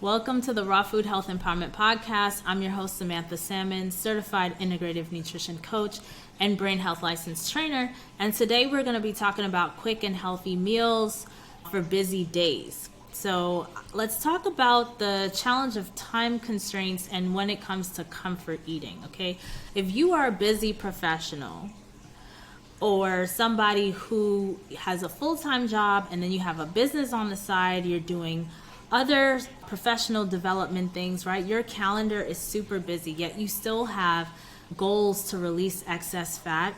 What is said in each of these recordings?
Welcome to the Raw Food Health Empowerment Podcast. I'm your host, Samantha Salmon, certified integrative nutrition coach and brain health licensed trainer. And today we're going to be talking about quick and healthy meals for busy days. So let's talk about the challenge of time constraints and when it comes to comfort eating, okay? If you are a busy professional or somebody who has a full-time job and then you have a business on the side, you're doing other professional development things, right? Your calendar is super busy, yet you still have goals to release excess fat.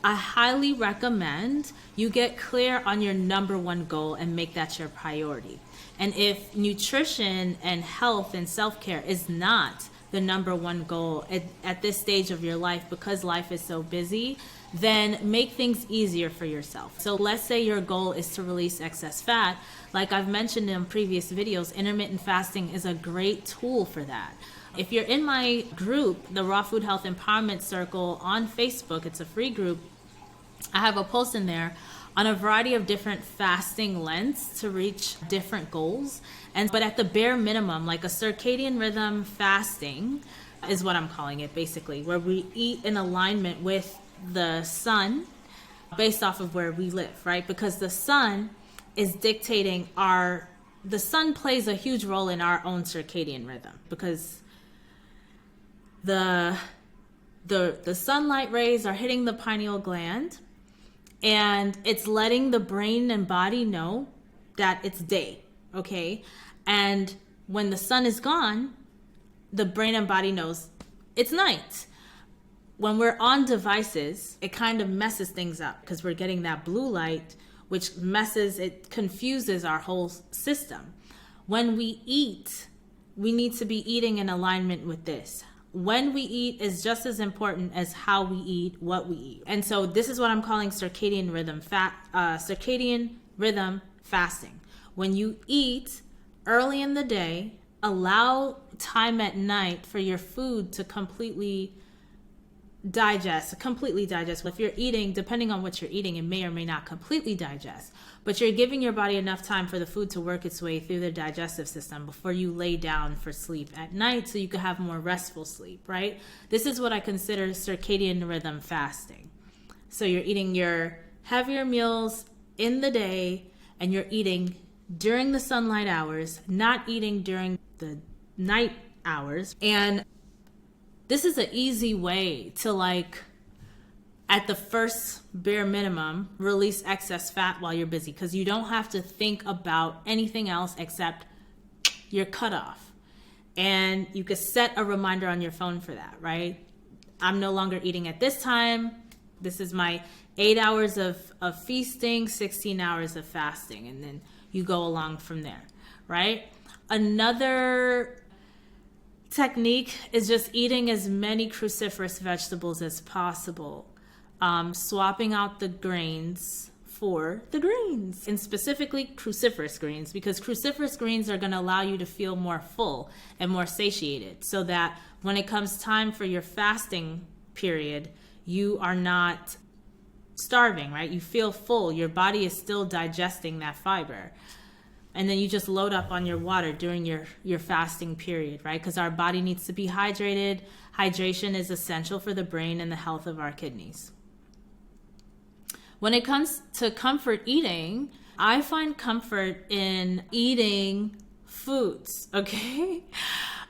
I highly recommend you get clear on your number one goal and make that your priority. And if nutrition and health and self-care is not the number one goal at this stage of your life because life is so busy, then make things easier for yourself. So let's say your goal is to release excess fat. Like I've mentioned in previous videos, intermittent fasting is a great tool for that. If you're in my group, the Raw Food Health Empowerment Circle on Facebook, it's a free group. I have a post in there on a variety of different fasting lengths to reach different goals. But at the bare minimum, like a circadian rhythm fasting is what I'm calling it basically, where we eat in alignment with the sun based off of where we live, right? Because the sun is dictating the sun plays a huge role in our own circadian rhythm because the sunlight rays are hitting the pineal gland and it's letting the brain and body know that it's day, okay? And when the sun is gone, the brain and body knows it's night. When we're on devices, it kind of messes things up because we're getting that blue light, which confuses our whole system. When we eat, we need to be eating in alignment with this. When we eat is just as important as how we eat, what we eat. And so this is what I'm calling circadian rhythm fasting. When you eat early in the day, allow time at night for your food to completely digest. If you're eating, depending on what you're eating, it may or may not completely digest, but you're giving your body enough time for the food to work its way through the digestive system before you lay down for sleep at night so you can have more restful sleep, right? This is what I consider circadian rhythm fasting. So you're eating your heavier meals in the day and you're eating during the sunlight hours, not eating during the night hours. And this is an easy way to, at the first bare minimum, release excess fat while you're busy because you don't have to think about anything else except your cutoff. And you could set a reminder on your phone for that, right? I'm no longer eating at this time. This is my 8 hours of feasting, 16 hours of fasting, and then you go along from there, right? Another technique is just eating as many cruciferous vegetables as possible, swapping out the grains for the greens, and specifically cruciferous greens, because cruciferous greens are going to allow you to feel more full and more satiated so that when it comes time for your fasting period, you are not starving, right? You feel full. Your body is still digesting that fiber. And then you just load up on your water during your fasting period, right? Because our body needs to be hydrated. Hydration is essential for the brain and the health of our kidneys. When it comes to comfort eating, I find comfort in eating foods, okay?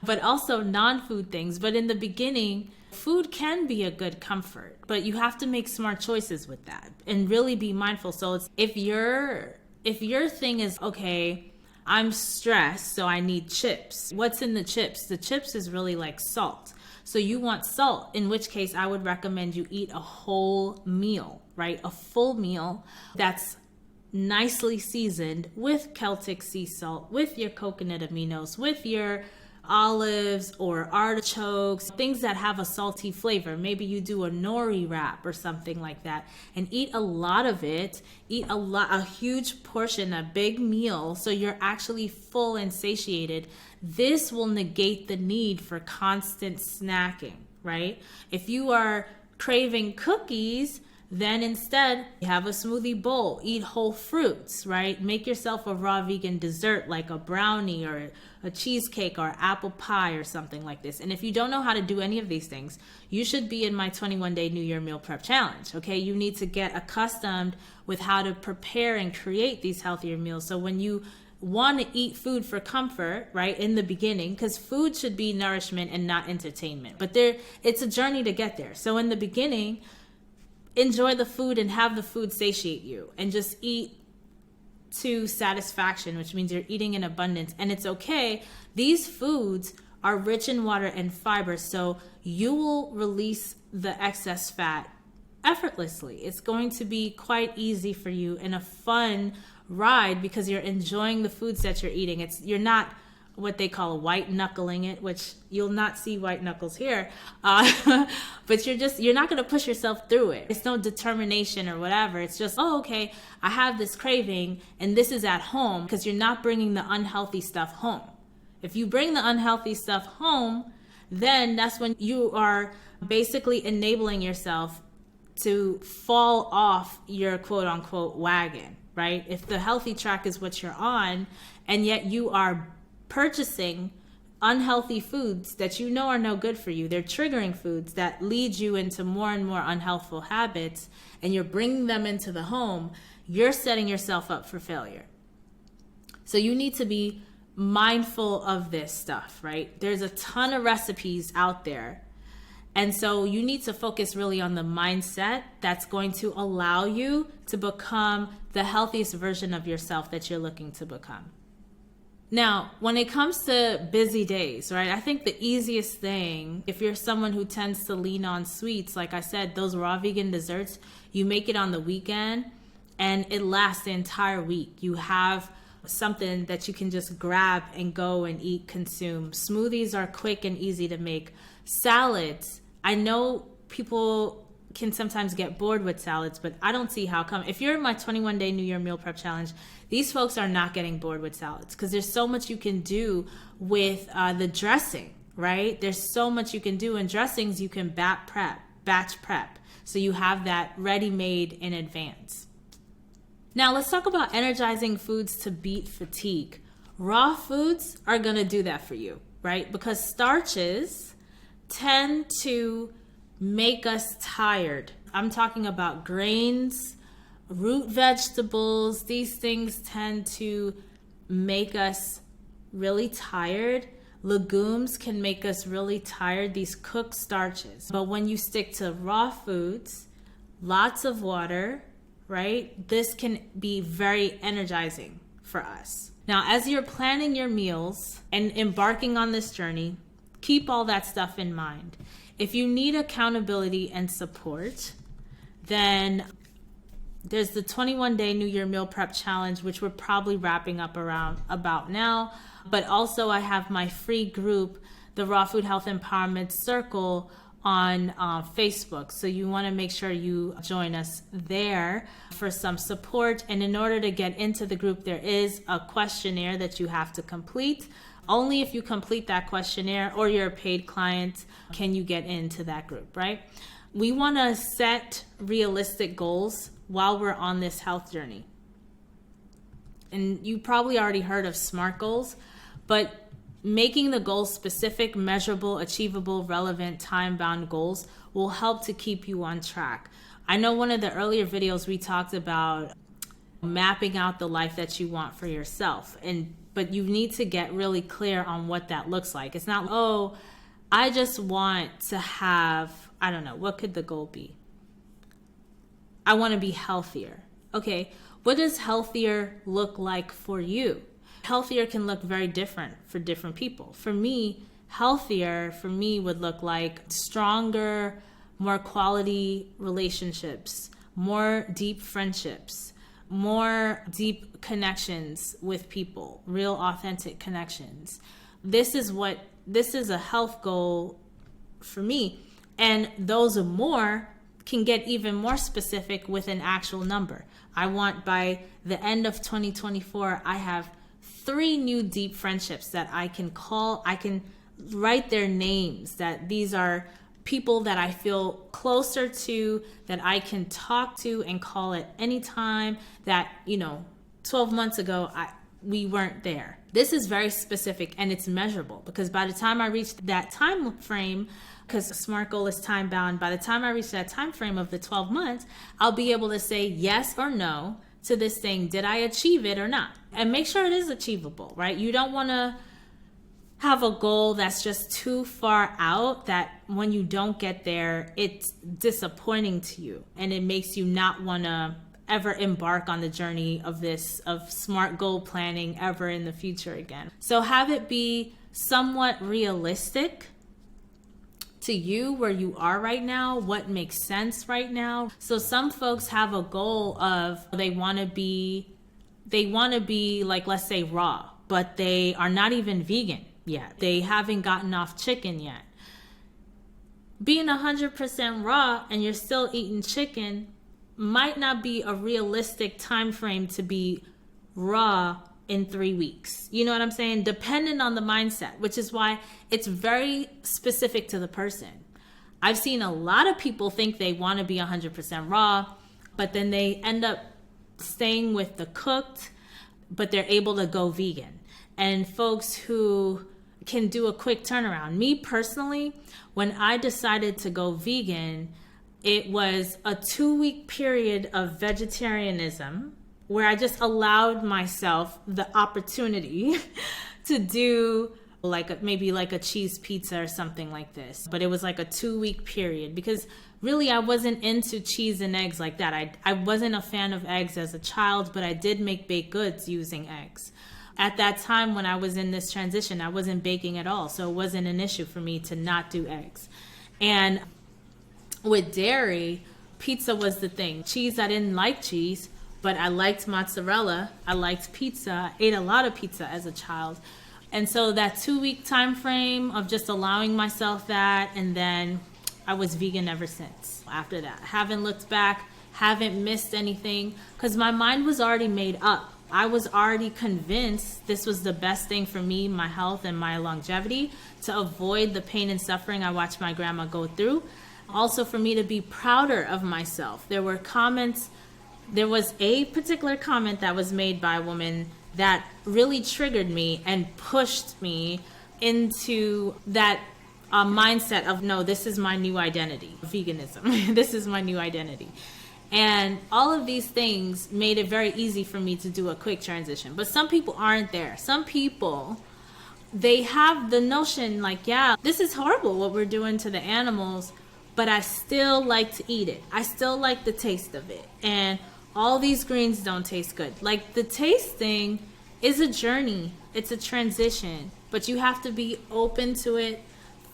But also non-food things. But in the beginning, food can be a good comfort, but you have to make smart choices with that and really be mindful. So if your thing is, okay, I'm stressed, so I need chips. What's in the chips? The chips is really like salt. So you want salt, in which case I would recommend you eat a whole meal, right? A full meal that's nicely seasoned with Celtic sea salt, with your coconut aminos, with your olives or artichokes, things that have a salty flavor. Maybe you do a nori wrap or something like that and eat a lot of it. Eat a huge portion, a big meal, so you're actually full and satiated. This will negate the need for constant snacking, right? If you are craving cookies, then instead have a smoothie bowl, eat whole fruits, right? Make yourself a raw vegan dessert like a brownie or a cheesecake or apple pie or something like this. And if you don't know how to do any of these things, you should be in my 21-day New Year meal prep challenge, okay? You need to get accustomed with how to prepare and create these healthier meals. So when you want to eat food for comfort, right, in the beginning, because food should be nourishment and not entertainment, but it's a journey to get there. So in the beginning, enjoy the food and have the food satiate you, and just eat to satisfaction, which means you're eating in abundance. And it's okay. These foods are rich in water and fiber, so you will release the excess fat effortlessly. It's going to be quite easy for you and a fun ride because you're enjoying the foods that you're eating. You're not what they call white knuckling it, which you'll not see white knuckles here, but you're not going to push yourself through it. It's no determination or whatever. It's just, oh, okay, I have this craving and this is at home, because you're not bringing the unhealthy stuff home. If you bring the unhealthy stuff home, then that's when you are basically enabling yourself to fall off your quote unquote wagon, right? If the healthy track is what you're on, and yet you are purchasing unhealthy foods that you know are no good for you, they're triggering foods that lead you into more and more unhealthful habits, and you're bringing them into the home, you're setting yourself up for failure. So you need to be mindful of this stuff, right? There's a ton of recipes out there. And so you need to focus really on the mindset that's going to allow you to become the healthiest version of yourself that you're looking to become. Now, when it comes to busy days, right, I think the easiest thing, if you're someone who tends to lean on sweets, like I said, those raw vegan desserts, you make it on the weekend and it lasts the entire week. You have something that you can just grab and go and eat, consume. Smoothies are quick and easy to make. Salads, I know people can sometimes get bored with salads, but I don't see how come. If you're in my 21-day New Year meal prep challenge, these folks are not getting bored with salads, because there's so much you can do with the dressing, right? There's so much you can do in dressings. You can batch prep. So you have that ready-made in advance. Now let's talk about energizing foods to beat fatigue. Raw foods are going to do that for you, right? Because starches tend to make us tired. I'm talking about grains, root vegetables. These things tend to make us really tired. Legumes can make us really tired, these cooked starches. But when you stick to raw foods, lots of water, right? This can be very energizing for us. Now, as you're planning your meals and embarking on this journey, keep all that stuff in mind. If you need accountability and support, then there's the 21-day New Year meal prep challenge, which we're probably wrapping up about now. But also I have my free group, the Raw Food Health Empowerment Circle, on Facebook. So you want to make sure you join us there for some support. And in order to get into the group, there is a questionnaire that you have to complete. Only if you complete that questionnaire or you're a paid client can you get into that group, right? We want to set realistic goals while we're on this health journey. And you probably already heard of SMART goals, but making the goals specific, measurable, achievable, relevant, time-bound goals will help to keep you on track. I know one of the earlier videos we talked about mapping out the life that you want for yourself, but you need to get really clear on what that looks like. It's not, oh, I just want to have, I don't know, what could the goal be? I want to be healthier. Okay, what does healthier look like for you? Healthier can look very different for different people. For me, healthier for me would look like stronger, more quality relationships, more deep friendships, more deep connections with people, real authentic connections. This is a health goal for me. And those more can get even more specific with an actual number. I want by the end of 2024, I have 3 new deep friendships that I can call, I can write their names, that these are people that I feel closer to, that I can talk to and call at any time, that, 12 months ago, we weren't there. This is very specific and it's measurable, because by the time I reach that time frame, because a SMART goal is time bound, by the time I reach that time frame of the 12 months, I'll be able to say yes or no to this thing. Did I achieve it or not? And make sure it is achievable, right? You don't want to have a goal that's just too far out, that when you don't get there, it's disappointing to you and it makes you not want to ever embark on the journey of SMART goal planning ever in the future again. So have it be somewhat realistic to you, where you are right now, what makes sense right now. So some folks have a goal of they want to be like, let's say, raw, but they are not even vegan yet. They haven't gotten off chicken yet. Being 100% raw and you're still eating chicken might not be a realistic time frame to be raw in 3 weeks. You know what I'm saying? Dependent on the mindset, which is why it's very specific to the person. I've seen a lot of people think they want to be 100% raw, but then they end up staying with the cooked, but they're able to go vegan. And folks who can do a quick turnaround. Me personally, when I decided to go vegan, it was a 2-week period of vegetarianism where I just allowed myself the opportunity to do maybe a cheese pizza or something like this. But it was like a 2-week period, because really I wasn't into cheese and eggs like that. I wasn't a fan of eggs as a child, but I did make baked goods using eggs. At that time when I was in this transition, I wasn't baking at all. So it wasn't an issue for me to not do eggs. And with dairy, pizza was the thing. Cheese, I didn't like cheese, but I liked mozzarella. I liked pizza. I ate a lot of pizza as a child. And so that 2-week time frame of just allowing myself that, and then I was vegan ever since. After that, haven't looked back, haven't missed anything, because my mind was already made up. I was already convinced this was the best thing for me, my health, and my longevity, to avoid the pain and suffering I watched my grandma go through. Also for me to be prouder of myself. There was a particular comment that was made by a woman that really triggered me and pushed me into that mindset of, no, this is my new identity, veganism. This is my new identity. And all of these things made it very easy for me to do a quick transition. But some people aren't there. Some people, they have the notion like, yeah, this is horrible what we're doing to the animals, but I still like to eat it. I still like the taste of it. And all these greens don't taste good. Like, the taste thing is a journey. It's a transition. But you have to be open to it.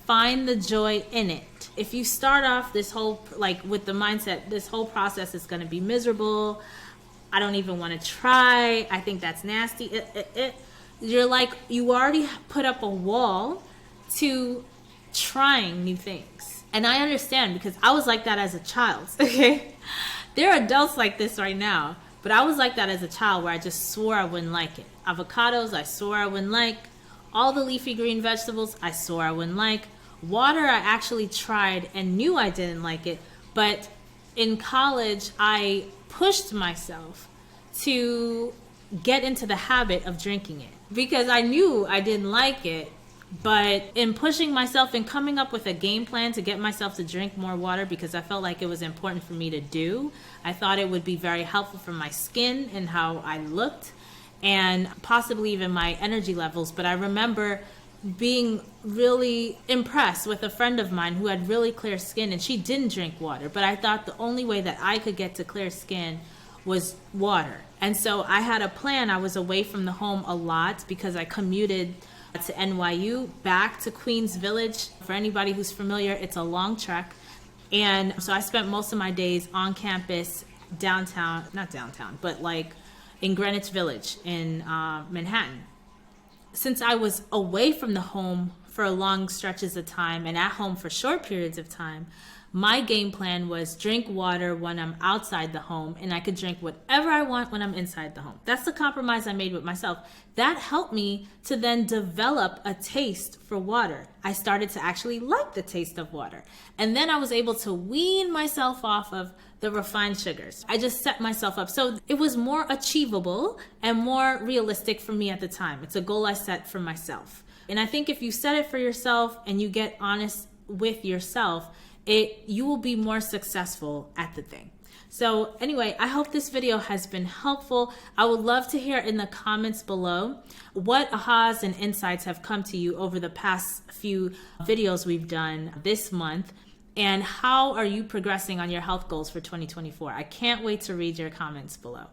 Find the joy in it. If you start off this whole, with the mindset, this whole process is going to be miserable. I don't even want to try. I think that's nasty. You're like, you already put up a wall to trying new things. And I understand, because I was like that as a child, okay? There are adults like this right now, but I was like that as a child, where I just swore I wouldn't like it. Avocados, I swore I wouldn't like. All the leafy green vegetables, I swore I wouldn't like. Water, I actually tried and knew I didn't like it. But in college, I pushed myself to get into the habit of drinking it, because I knew I didn't like it. But in pushing myself and coming up with a game plan to get myself to drink more water, because I felt like it was important for me to do, I thought it would be very helpful for my skin and how I looked, and possibly even my energy levels. But I remember being really impressed with a friend of mine who had really clear skin, and she didn't drink water. But I thought the only way that I could get to clear skin was water. And so I had a plan. I was away from the home a lot because I commuted to NYU, back to Queens Village. For anybody who's familiar, it's a long trek. And so I spent most of my days on campus, downtown, not downtown, but in Greenwich Village in Manhattan. Since I was away from the home for long stretches of time and at home for short periods of time, my game plan was drink water when I'm outside the home, and I could drink whatever I want when I'm inside the home. That's the compromise I made with myself. That helped me to then develop a taste for water. I started to actually like the taste of water. And then I was able to wean myself off of the refined sugars. I just set myself up. So it was more achievable and more realistic for me at the time. It's a goal I set for myself. And I think if you set it for yourself and you get honest with yourself, you will be more successful at the thing. So anyway, I hope this video has been helpful. I would love to hear in the comments below what ahas and insights have come to you over the past few videos we've done this month, and how are you progressing on your health goals for 2024? I can't wait to read your comments below.